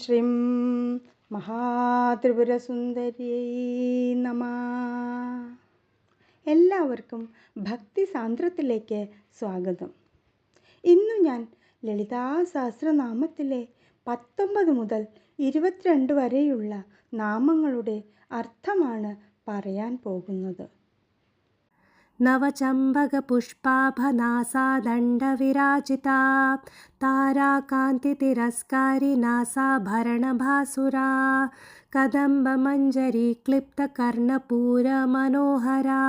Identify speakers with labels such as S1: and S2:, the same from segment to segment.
S1: ശ്രീം മഹാത്രിപുരസുന്ദരിയൈ നമഃ. എല്ലാവർക്കും ഭക്തി സാന്ദ്രത്തിലേക്ക് സ്വാഗതം. ഇന്നു ഞാൻ ലളിതാ സഹസ്രനാമത്തിലെ 19 മുതൽ 22 വരെയുള്ള നാമങ്ങളുടെ അർത്ഥമാണ് പറയാൻ പോകുന്നത്.
S2: നവചമ്പകപുഷ്പാഭനാസാദണ്ഡവിരാജിതാ താരാകാന്തിതിരസ്കാരി നാസാഭരണഭാസുരാ കദംബമഞ്ജരി ക്ലിപ്തകർണപൂരമനോഹരാ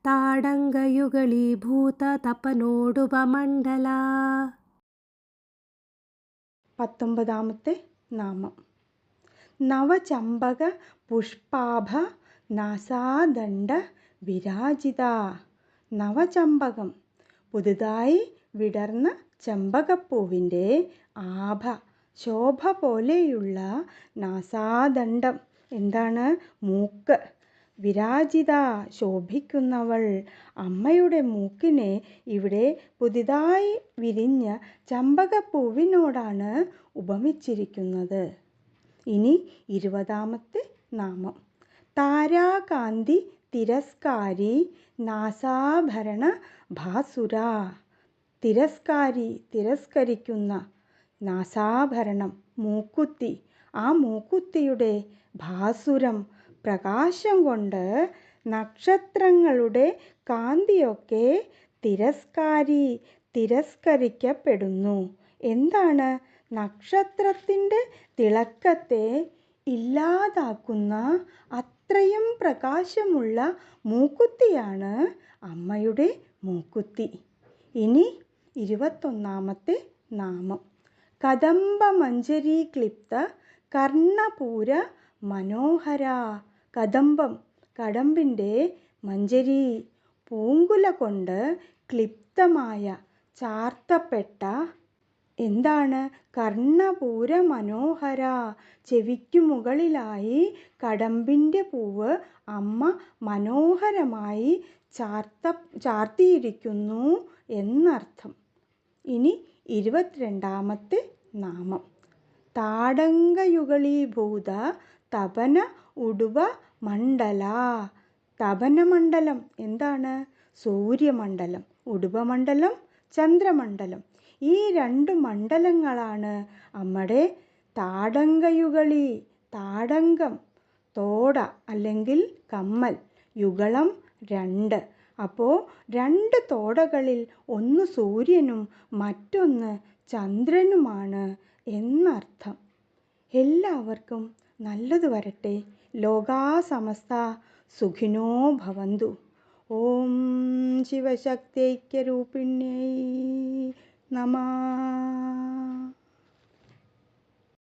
S2: താടങ്കയുഗളീഭൂത തപനോടുപമണ്ഡലാ.
S1: 19ാമത്തെ നാമം നവചമ്പക പുഷ്പാഭ നാസാദണ്ഡ വിരാജിത. നവചമ്പകം പുതുതായി വിടർന്ന ചമ്പകപ്പൂവിൻ്റെ ആഭ ശോഭ പോലെയുള്ള നാസാദണ്ഡം, എന്താണ് മൂക്ക്, വിരാജിത ശോഭിക്കുന്നവൾ. അമ്മയുടെ മൂക്കിനെ ഇവിടെ പുതിയതായി വിരിഞ്ഞ ചമ്പകപ്പൂവിനോടാണ് ഉപമിച്ചിരിക്കുന്നത്. ഇനി 20ാമത്തെ നാമം താരാകാന്തി തിരസ്കാരി നാസാഭരണ ഭാസുര. തിരസ്കാരി തിരസ്കരിക്കുന്ന, നാസാഭരണം മൂക്കുത്തി, ആ മൂക്കുത്തിയുടെ ഭാസുരം പ്രകാശം കൊണ്ട് നക്ഷത്രങ്ങളുടെ കാന്തിയൊക്കെ തിരസ്കാരി തിരസ്കരിക്കപ്പെടുന്നു. എന്താണ്? നക്ഷത്രത്തിൻ്റെ തിളക്കത്തെ ഇല്ലാതാക്കുന്ന അത്രയും പ്രകാശമുള്ള മൂക്കുത്തിയാണ് അമ്മയുടെ മൂക്കുത്തി. ഇനി 21ാമത്തെ നാമം കദംബമഞ്ജരി ക്ലിപ്ത കർണപൂര മനോഹര. കദംബം കടമ്പിൻ്റെ മഞ്ജരി പൂങ്കുല കൊണ്ട് ക്ലിപ്തമായ ചാർത്തപ്പെട്ട, എന്താണ്? കർണപൂര മനോഹര. ചെവിക്കു മുകളിലായി കടമ്പിൻ്റെ പൂവ് അമ്മ മനോഹരമായി ചാർത്തിയിരിക്കുന്നു എന്നർത്ഥം. ഇനി 22ാമത്തെ നാമം താടങ്കയുഗളീഭൂത തപന ഉടുപ മണ്ഡല. തപനമണ്ഡലം എന്താണ്? സൂര്യമണ്ഡലം, ഉടുപമണ്ഡലം ചന്ദ്രമണ്ഡലം. ഈ 2 മണ്ഡലങ്ങളാണ് അമ്മയുടെ താടങ്കയുഗളി. താടങ്കം തോട അല്ലെങ്കിൽ കമ്മൽ, യുഗളം 2. അപ്പോൾ 2 തോടകളിൽ ഒന്ന് സൂര്യനും മറ്റൊന്ന് ചന്ദ്രനുമാണ് എന്നർത്ഥം. എല്ലാവർക്കും നല്ലത് വരട്ടെ. ലോകാ സമസ്ത സുഖിനോ ഭവന്തു. ഓം ശിവശക്തൈക്യരൂപിണ്യൈ നമഃ.